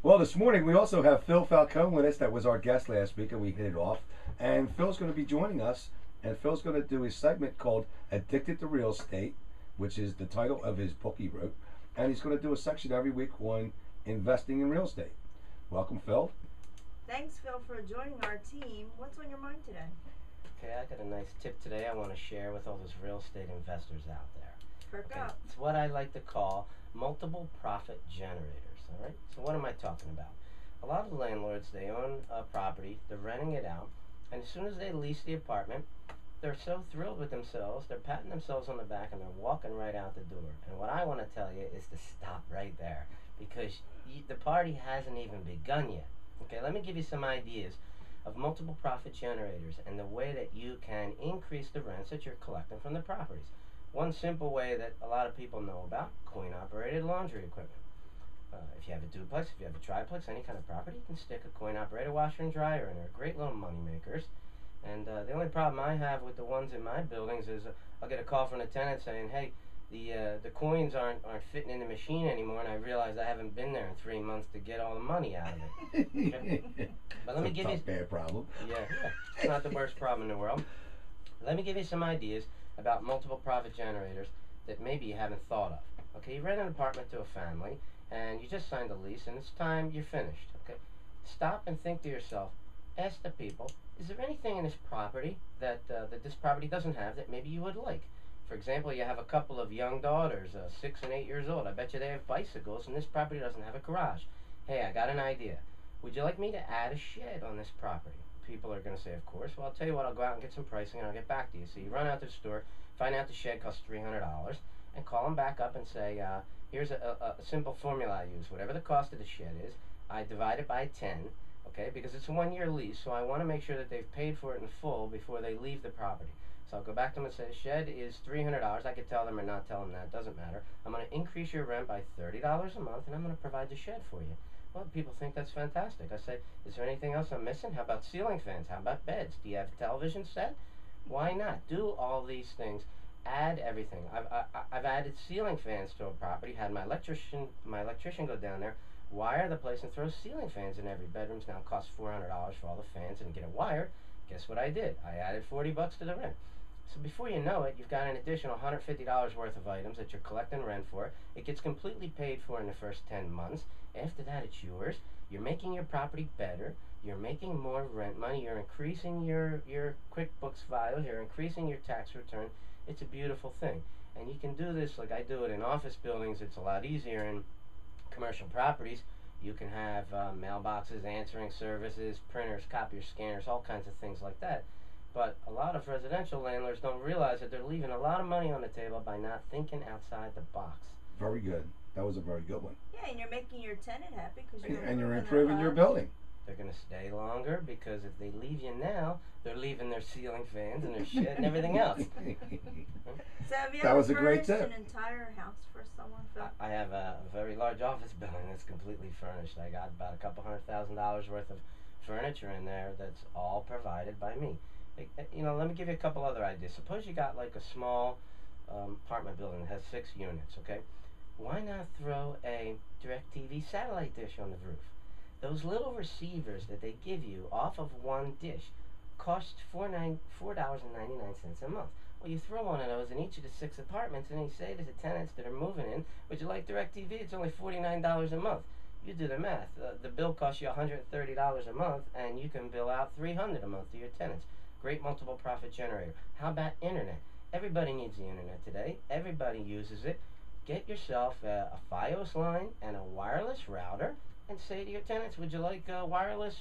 Well, this morning we also have Phil Falcone with us. That was our guest last week, and we hit it off. And Phil's going to be joining us, and Phil's going to do his segment called Addicted to Real Estate, which is the title of his book he wrote. And he's going to do a section every week on investing in real estate. Welcome, Phil. Thanks, Phil, for joining our team. What's on your mind today? Okay, I got a nice tip today I want to share with all those real estate investors out there. Perk Okay, up. it's what I like to call multiple profit generators. All right. So what am I talking about? A lot of landlords, they own a property, they're renting it out, and as soon as they lease the apartment, they're so thrilled with themselves, they're patting themselves on the back and they're walking right out the door. And what I want to tell you is to stop right there, because the party hasn't even begun yet. Okay, let me give you some ideas of multiple profit generators and the way that you can increase the rents that you're collecting from the properties. One simple way that a lot of people know about: coin operated laundry equipment. If you have a duplex, if you have a triplex, any kind of property, you can stick a coin operated washer and dryer in there. Great little money makers. And the only problem I have with the ones in my buildings is I'll get a call from the tenant saying, hey, the coins aren't fitting in the machine anymore, and I realize I haven't been there in 3 months to get all the money out of it. Okay? But let me give you bad problem. Yeah, it's not the worst problem in the world. Let me give you some ideas about multiple profit generators that maybe you haven't thought of. Okay, you rent an apartment to a family, and you just signed a lease, and it's time you're finished. Okay, stop and think to yourself. Ask the people: is there anything in this property that this property doesn't have that maybe you would like? For example, you have a couple of young daughters, 6 and 8 years old. I bet you they have bicycles, and this property doesn't have a garage. Hey, I got an idea. Would you like me to add a shed on this property? People are going to say, of course. Well, I'll tell you what, I'll go out and get some pricing, and I'll get back to you. So you run out to the store, find out the shed costs $300, and call them back up and say, here's a simple formula I use. Whatever the cost of the shed is, I divide it by 10, okay, because it's a 1-year lease, so I want to make sure that they've paid for it in full before they leave the property. So I'll go back to them and say, the shed is $300. I could tell them or not tell them that, doesn't matter. I'm going to increase your rent by $30 a month, and I'm going to provide the shed for you. Well, people think that's fantastic. I say, is there anything else I'm missing? How about ceiling fans? How about beds? Do you have a television set? Why not? Do all these things. Add everything. I've added ceiling fans to a property. Had my electrician go down there, wire the place, and throw ceiling fans in every bedroom. Now it costs $400 for all the fans and get it wired. Guess what I did? I added $40 to the rent. So before you know it, you've got an additional $150 worth of items that you're collecting rent for. It gets completely paid for in the first 10 months. After that, it's yours. You're making your property better. You're making more rent money. You're increasing your QuickBooks files. You're increasing your tax return. It's a beautiful thing. And you can do this like I do it in office buildings. It's a lot easier in commercial properties. You can have mailboxes, answering services, printers, copiers, scanners, all kinds of things like that. But a lot of residential landlords don't realize that they're leaving a lot of money on the table by not thinking outside the box. Very good. That was a very good one. Yeah, and you're making your tenant happy because you're improving your building. They're going to stay longer because if they leave you now, they're leaving their ceiling fans and their shed and everything else. So have you That ever was a great furnished tip. an entire house for someone, Phil? I have a very large office building that's completely furnished. I got about a couple $100,000 worth of furniture in there that's all provided by me. Let me give you a couple other ideas. Suppose you got like a small apartment building that has 6 units, okay? Why not throw a DirecTV satellite dish on the roof? Those little receivers that they give you off of one dish cost $4.99 a month. Well, you throw one of those in each of the 6 apartments, and you say to the tenants that are moving in, would you like DirecTV? It's only $49 a month. You do the math. The bill costs you $130 a month, and you can bill out $300 a month to your tenants. Great multiple profit generator. How about internet? Everybody needs the internet today. Everybody uses it. Get yourself a Fios line and a wireless router, and say to your tenants, would you like wireless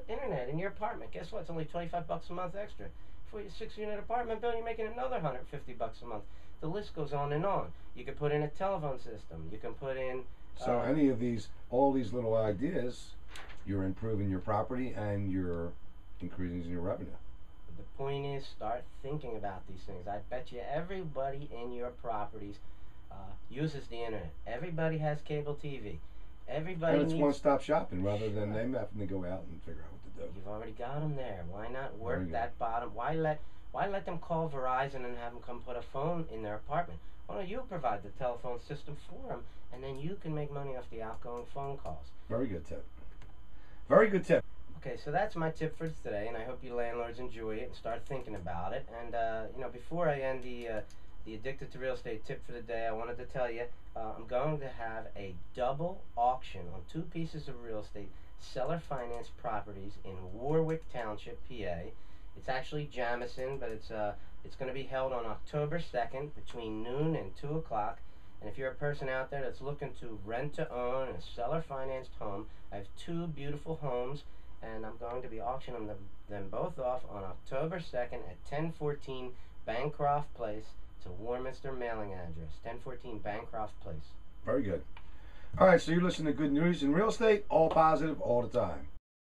internet in your apartment? Guess what? It's only $25 a month extra. For your 6-unit apartment bill, you're making another $150 a month. The list goes on and on. You can put in a telephone system. You can put in... So any of these, all these little ideas, you're improving your property and you're increasing your revenue. The point is, start thinking about these things. I bet you everybody in your properties uses the internet. Everybody has cable TV. Everybody And it's needs... one-stop shopping rather than them having to go out and figure out what to do. You've already got them there. Why not work that bottom? Why let them call Verizon and have them come put a phone in their apartment? Why don't you provide the telephone system for them and then you can make money off the outgoing phone calls. Very good tip. Very good tip. Okay, so that's my tip for today, and I hope you landlords enjoy it and start thinking about it. And before I end the Addicted to Real Estate tip for the day, I wanted to tell you I'm going to have a double auction on 2 pieces of real estate, seller finance properties in Warwick Township, PA. It's actually Jamison, but it's going to be held on October 2nd between noon and 2 o'clock. And if you're a person out there that's looking to rent to own a seller financed home, I have 2 beautiful homes, and I'm going to be auctioning them both off on October 2nd at 1014 Bancroft Place. It's a Warminster mailing address, 1014 Bancroft Place. Very good. All right, so you're listening to Good News in Real Estate, all positive, all the time.